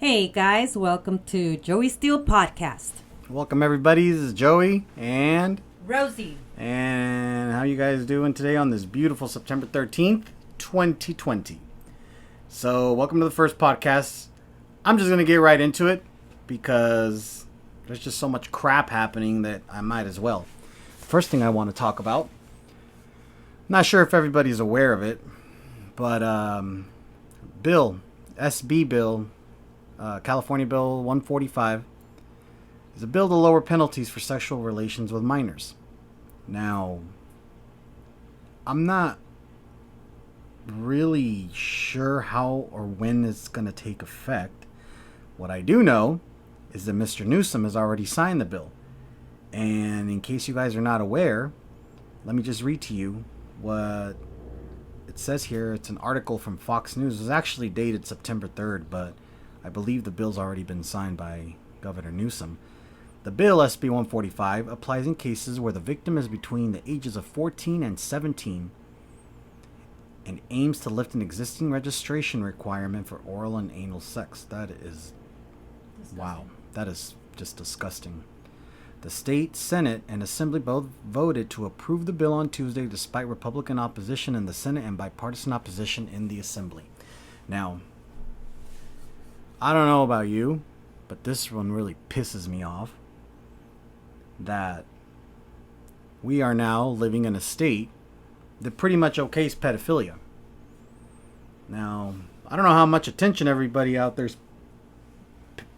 Hey guys, welcome to Joey Steele Podcast. Welcome everybody. This is Joey Rosie. and how you guys doing today on this beautiful September 13th, 2020. So, welcome to the first podcast. I'm just going to get right into it because there's just so much crap happening that I might as well. First thing I want to talk about, not sure if everybody's aware of it, but SB Bill, California Bill 145, is a bill to lower penalties for sexual relations with minors. Now, I'm not really sure how or when it's going to take effect. What I do know is that Mr. Newsom has already signed the bill. And in case you guys are not aware, let me just read to you what it says here. It's an article from Fox News. It's actually dated September 3rd, but I believe the bill's already been signed by Governor Newsom. The bill, SB 145, applies in cases where the victim is between the ages of 14 and 17 and aims to lift an existing registration requirement for oral and anal sex. That is disgusting. Wow. That is just disgusting. The state Senate and Assembly both voted to approve the bill on Tuesday despite Republican opposition in the Senate and bipartisan opposition in the Assembly. Now, I don't know about you, but this one really pisses me off that we are now living in a state that pretty much okays pedophilia. Now, I don't know how much attention everybody out there's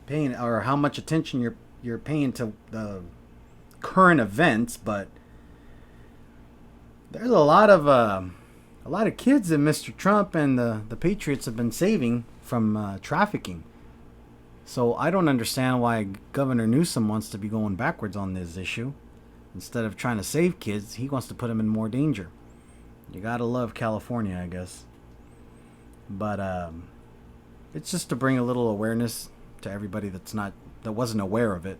paying, or how much attention you're paying to the current events, but there's a lot of kids that Mr. Trump and the Patriots have been saving from trafficking. So I don't understand why Governor Newsom wants to be going backwards on this issue. Instead of trying to save kids, he wants to put them in more danger. You gotta love California, I guess. But it's just to bring a little awareness to everybody that wasn't aware of it.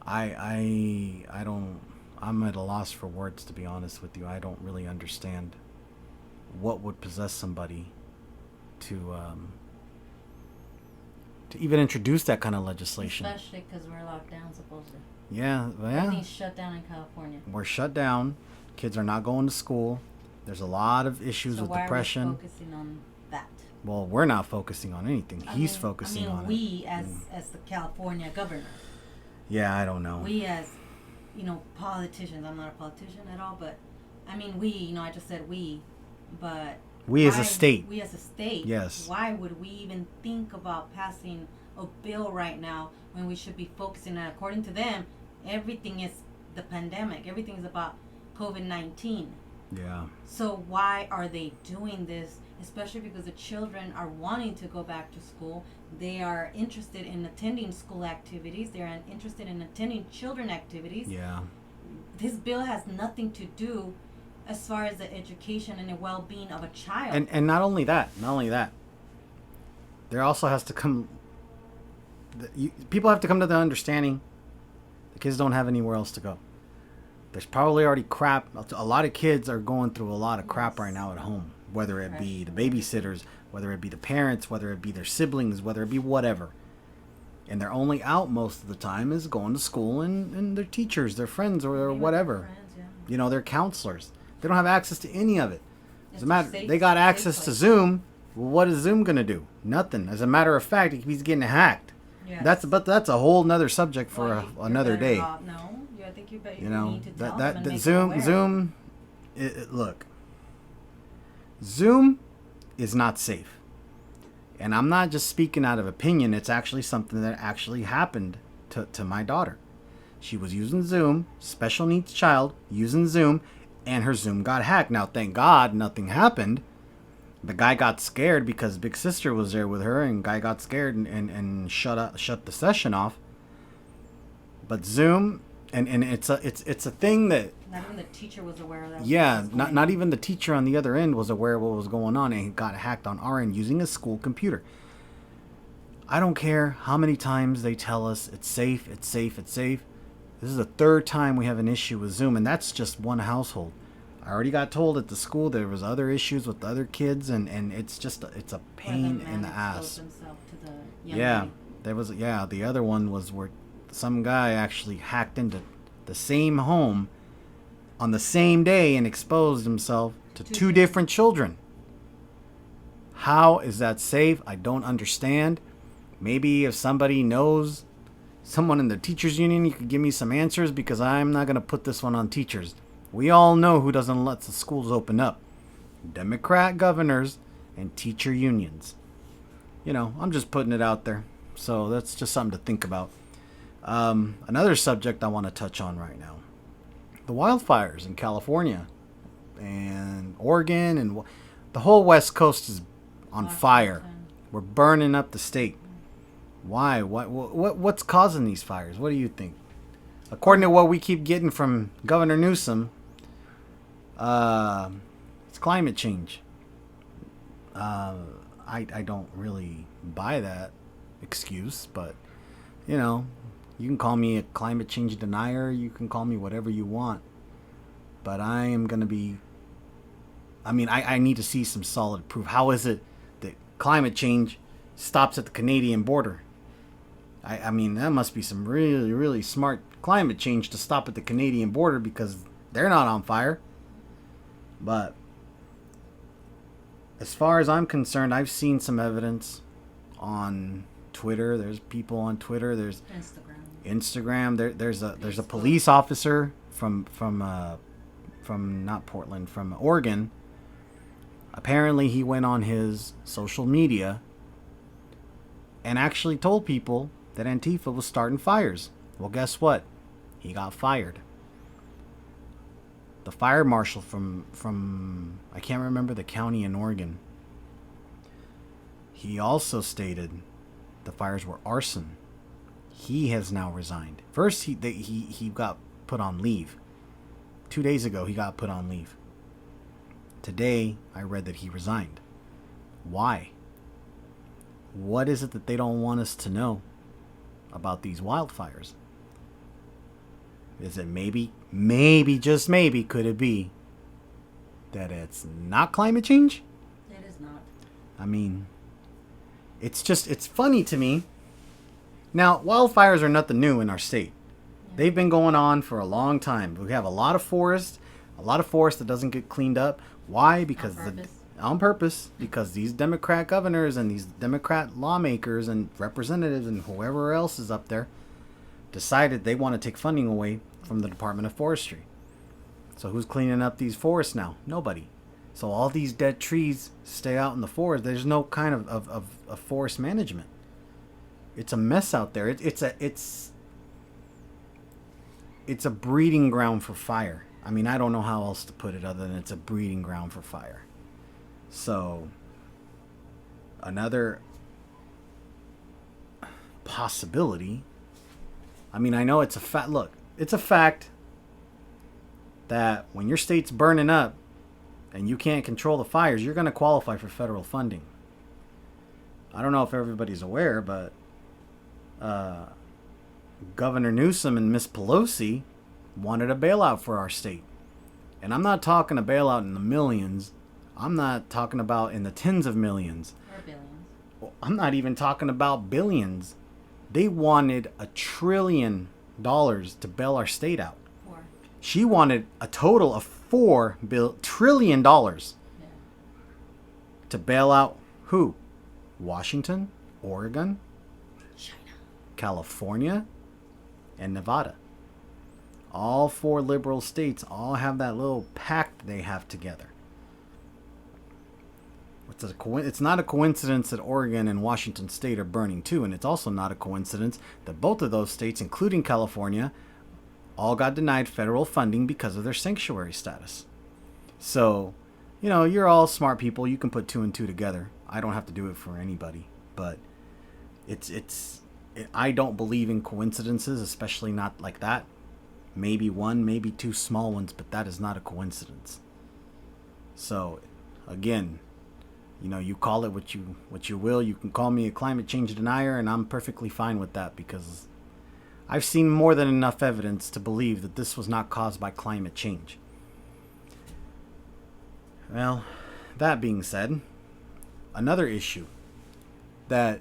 I'm at a loss for words, to be honest with you. I don't really understand what would possess somebody to even introduce that kind of legislation. Especially because we're locked down, supposedly. Yeah. Everything's shut down in California. We're shut down. Kids are not going to school. There's a lot of issues with depression. Why are we focusing on that? Well, we're not focusing on anything. He's focusing on we as the California governor. Yeah, I don't know. We as, politicians. I'm not a politician at all, but I just said we, but we as a state. We as a state. Yes. Why would we even think about passing a bill right now when we should be focusing on, according to them, everything is the pandemic. Everything is about COVID-19. Yeah. So why are they doing this? Especially because the children are wanting to go back to school. They are interested in attending school activities. They're interested in attending children activities. Yeah. This bill has nothing to do as far as the education and the well-being of a child. And not only that, there also has to come, people have to come to the understanding the kids don't have anywhere else to go. There's probably already crap. A lot of kids are going through a lot of crap right now at home, whether it be the babysitters, whether it be the parents, whether it be their siblings, whether it be whatever. And their only out most of the time is going to school and their teachers, their friends, or whatever. Friends, yeah. Their counselors. They don't have access to any of it. As a matter, they got access to Zoom. Well, what is Zoom gonna do? Nothing. As a matter of fact, he's getting hacked. Yes. That's a whole nother subject for another day. No, I think you need to tell them and make Zoom. Look, Zoom is not safe, and I'm not just speaking out of opinion. It's actually something that actually happened to my daughter. She was using Zoom, special needs child using Zoom, and her Zoom got hacked. Now, thank God, nothing happened. The guy got scared because Big Sister was there with her, and guy got scared and shut the session off. But Zoom, and it's a thing that not even the teacher was aware of that. Yeah, not even the teacher on the other end was aware of what was going on, and he got hacked on our end using a school computer. I don't care how many times they tell us it's safe, it's safe, it's safe. This is the third time we have an issue with Zoom, and that's just one household. I already got told at the school there was other issues with other kids, and it's just it's a pain in the ass. Himself to the young Yeah, lady. there was the other one was where some guy actually hacked into the same home on the same day and exposed himself to two different children. How is that safe? I don't understand. Maybe if somebody knows someone in the teachers union, you could give me some answers, because I'm not going to put this one on teachers. We all know who doesn't let the schools open up. Democrat governors and teacher unions. I'm just putting it out there. So that's just something to think about. Another subject I want to touch on right now. The wildfires in California and Oregon, and the whole West Coast is on fire. We're burning up the state. Why? What's causing these fires? What do you think? According to what we keep getting from Governor Newsom, it's climate change. I don't really buy that excuse, but you can call me a climate change denier. You can call me whatever you want, but I am going to be. I need to see some solid proof. How is it that climate change stops at the Canadian border? That must be some really, really smart climate change to stop at the Canadian border, because they're not on fire. But as far as I'm concerned, I've seen some evidence on Twitter. There's people on Twitter. There's Instagram. There's a police officer from not Portland, from Oregon. Apparently, he went on his social media and actually told people that Antifa was starting fires. Well, guess what? He got fired. The fire marshal from I can't remember the county in Oregon. He also stated the fires were arson. He has now resigned. First, he got put on leave. 2 days ago, he got put on leave. Today, I read that he resigned. Why? What is it that they don't want us to know about these wildfires? Is it maybe, just maybe, could it be that it's not climate change? It is not. It's funny to me. Now, wildfires are nothing new in our state. Yeah. They've been going on for a long time. We have a lot of forest that doesn't get cleaned up. Why? Because on purpose, because these Democrat governors and these Democrat lawmakers and representatives and whoever else is up there decided they want to take funding away from the Department of Forestry. So who's cleaning up these forests now? Nobody. So all these dead trees stay out in the forest. There's no kind of forest management. It's a mess out there. It's a breeding ground for fire. I don't know how else to put it other than it's a breeding ground for fire. So, another possibility. I know it's a fact. Look, it's a fact that when your state's burning up and you can't control the fires, you're going to qualify for federal funding. I don't know if everybody's aware, but Governor Newsom and Miss Pelosi wanted a bailout for our state. And I'm not talking a bailout in the millions. I'm not talking about in the tens of millions. Or billions. I'm not even talking about billions. They wanted $1 trillion to bail our state out. She wanted a total of $4 trillion to bail out who? Washington, Oregon, China, California, and Nevada. All 4 liberal states all have that little pact they have together. It's not a coincidence that Oregon and Washington State are burning too, and it's also not a coincidence that both of those states, including California, all got denied federal funding because of their sanctuary status. So, you're all smart people. You can put 2 and 2 together. I don't have to do it for anybody, but I don't believe in coincidences, especially not like that. Maybe 1, maybe 2 small ones, but that is not a coincidence. So, again, you call it what you will. You can call me a climate change denier, and I'm perfectly fine with that, because I've seen more than enough evidence to believe that this was not caused by climate change. Well, that being said, another issue that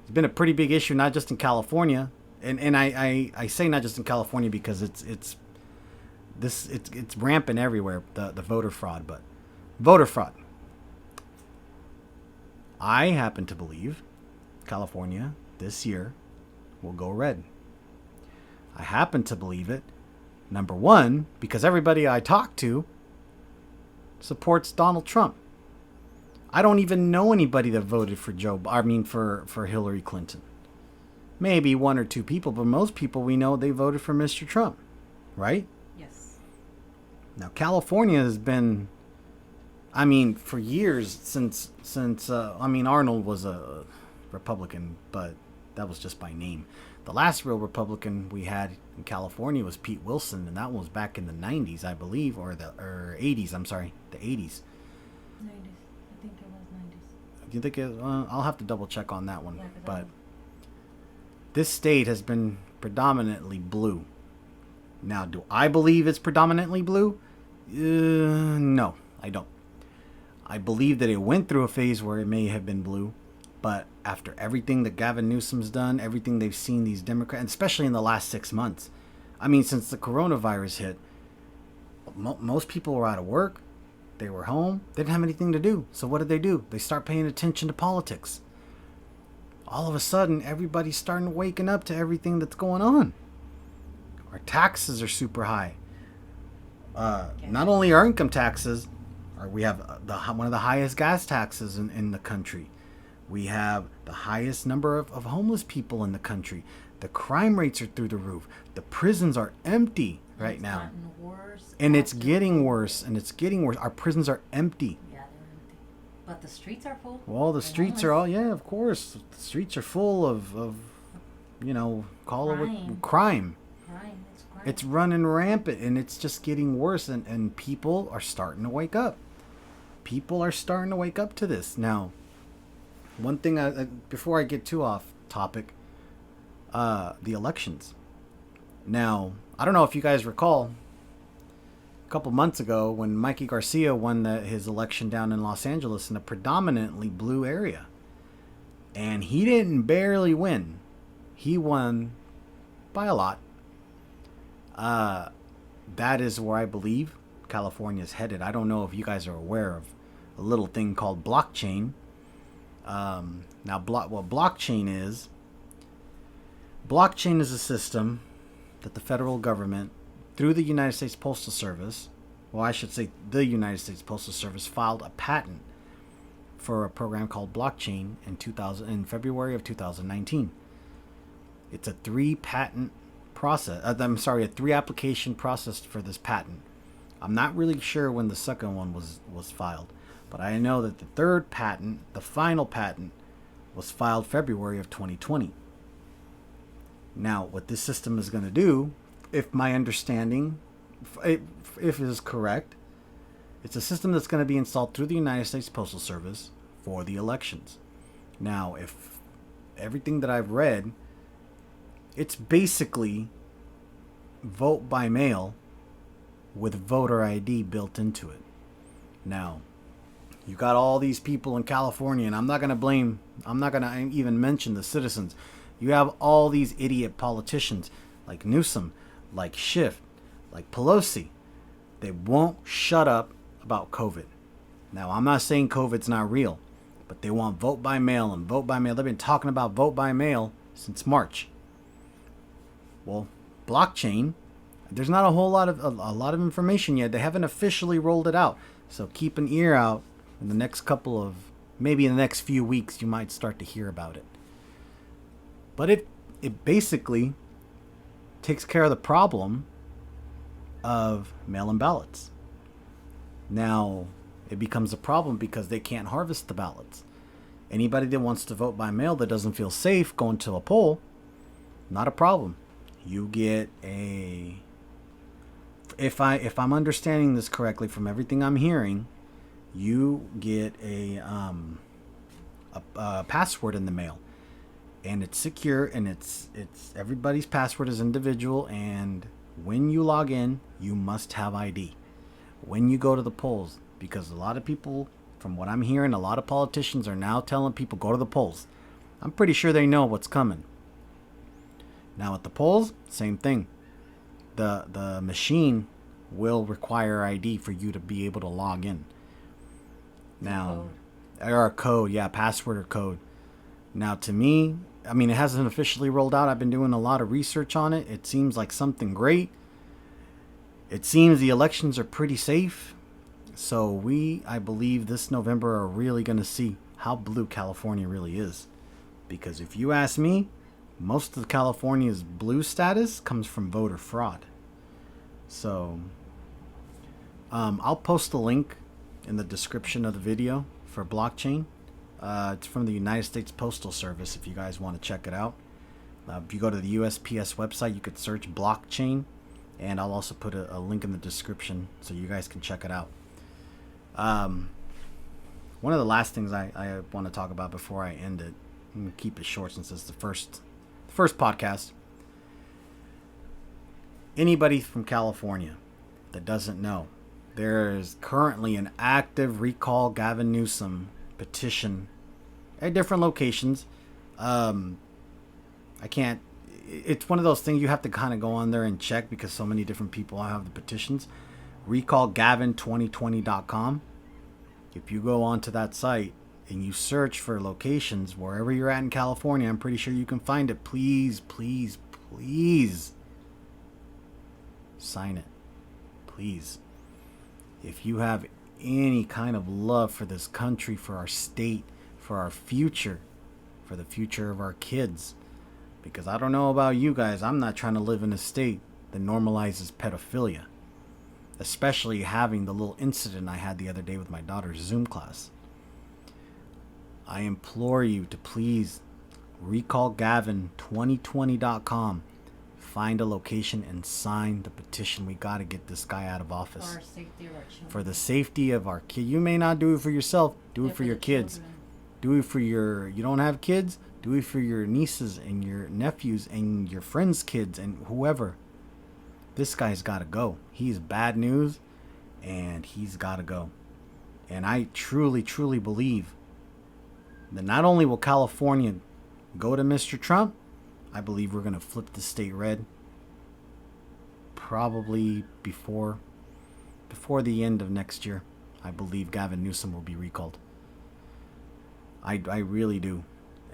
has been a pretty big issue, not just in California, and I say not just in California because it's rampant everywhere, the voter fraud. But voter fraud, I happen to believe California this year will go red. I happen to believe it, number one, because everybody I talk to supports Donald Trump. I don't even know anybody that voted for for Hillary Clinton. Maybe one or two people, but most people we know they voted for Mr. Trump, right? Yes. Now California has been, for years since Arnold was a Republican, but that was just by name. The last real Republican we had in California was Pete Wilson, and that one was back in the 90s, I believe, or 80s. I'm sorry, the 80s. 90s. I think it was 90s. Do you think I'll have to double check on that one, Yeah, but this state has been predominantly blue. Now, do I believe it's predominantly blue? No, I don't. I believe that it went through a phase where it may have been blue, but after everything that Gavin Newsom's done, everything they've seen these Democrats, especially in the last 6 months, since the coronavirus hit, most people were out of work. They were home. They didn't have anything to do. So what do? They start paying attention to politics. All of a sudden, everybody's starting waking up to everything that's going on. Our taxes are super high. Not only our income taxes, we have one of the highest gas taxes in the country. We have the highest number of homeless people in the country. The crime rates are through the roof. The prisons are empty right now. And it's getting worse. Our prisons are empty. Yeah, they're empty. But the streets are full. Well, the streets are all, yeah, of course. The streets are full of crime. Crime. It's running rampant, and it's just getting worse, and people are starting to wake up. People are starting to wake up to this. Now, one thing, before I get too off topic, the elections. Now, I don't know if you guys recall, a couple months ago when Mikey Garcia won his election down in Los Angeles in a predominantly blue area. And he didn't barely win. He won by a lot. That is where I believe California is headed. I don't know if you guys are aware of a little thing called blockchain. What blockchain is a system that the federal government, through the United States Postal Service, the United States Postal Service filed a patent for a program called blockchain in February of 2019. It's a 3-application process for this patent. I'm not really sure when the second one was filed, but I know that the third patent, the final patent, was filed February of 2020. Now, what this system is going to do, if my understanding, if it is correct, it's a system that's going to be installed through the United States Postal Service for the elections. Now, if everything that I've read, it's basically vote by mail with voter ID built into it. Now, you got all these people in California, and I'm not going to even mention the citizens. You have all these idiot politicians like Newsom, like Schiff, like Pelosi. They won't shut up about COVID. Now, I'm not saying COVID's not real, but they want vote by mail and vote by mail. They've been talking about vote by mail since March. Well, blockchain, there's not a lot of information yet. They haven't officially rolled it out. So keep an ear out in the next maybe in the next few weeks, you might start to hear about it. But it basically takes care of the problem of mail-in ballots. Now, it becomes a problem because they can't harvest the ballots. Anybody that wants to vote by mail that doesn't feel safe going to a poll, not a problem. You get if I'm understanding this correctly from everything I'm hearing, you get a password in the mail, and it's secure, and it's everybody's password is individual, and when you log in, you must have ID. When you go to the polls, because a lot of people, from what I'm hearing, a lot of politicians are now telling people go to the polls. I'm pretty sure they know what's coming. Now at the polls, same thing. The machine will require ID for you to be able to log in. Now, or a code, yeah, password or code. Now, to me, I mean, it hasn't officially rolled out. I've been doing a lot of research on it. It seems like something great. It seems the elections are pretty safe. So I believe this November are really going to see how blue California really is. Because if you ask me, most of California's blue status comes from voter fraud. So, I'll post a link in the description of the video for blockchain. It's from the United States Postal Service if you guys want to check it out. If you go to the USPS website, you could search blockchain, and I'll also put a link in the description so you guys can check it out. One of the last things I want to talk about before I end it, I'm going to keep it short since it's the first podcast. Anybody from California that doesn't know, there is currently an active recall Gavin Newsom petition at different locations. It's one of those things you have to kind of go on there and check because so many different people have the petitions. Recallgavin2020.com. If you go onto that site and you search for locations wherever you're at in California, I'm pretty sure you can find it. Please, please, please sign it. Please. If you have any kind of love for this country, for our state, for our future, for the future of our kids, because I don't know about you guys, I'm not trying to live in a state that normalizes pedophilia, especially having the little incident I had the other day with my daughter's Zoom class. I implore you to please recallgavin2020.com. Find a location and sign the petition. We got to get this guy out of office. For our safety of our children. For the safety of our kids. You may not do it for yourself. Do it for your kids. Children. Do it for you don't have kids? Do it for your nieces and your nephews and your friends' kids and whoever. This guy's got to go. He's bad news and he's got to go. And I truly, truly believe that not only will California go to Mr. Trump, I believe we're going to flip the state red probably before the end of next year. I believe Gavin Newsom will be recalled. I really do.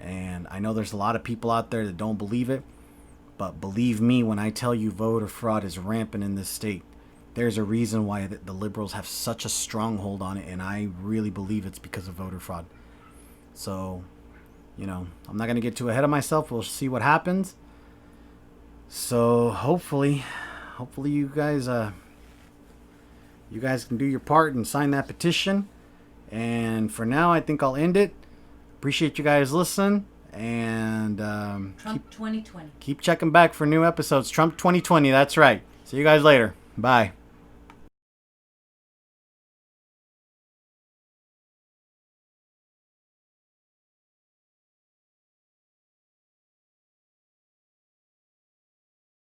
And I know there's a lot of people out there that don't believe it, but believe me when I tell you voter fraud is rampant in this state. There's a reason why the liberals have such a stronghold on it, and I really believe it's because of voter fraud. So, I'm not going to get too ahead of myself. We'll see what happens. So hopefully you guys can do your part and sign that petition. And for now, I think I'll end it. Appreciate you guys listening. And Trump 2020. Keep checking back for new episodes. Trump 2020, that's right. See you guys later. Bye.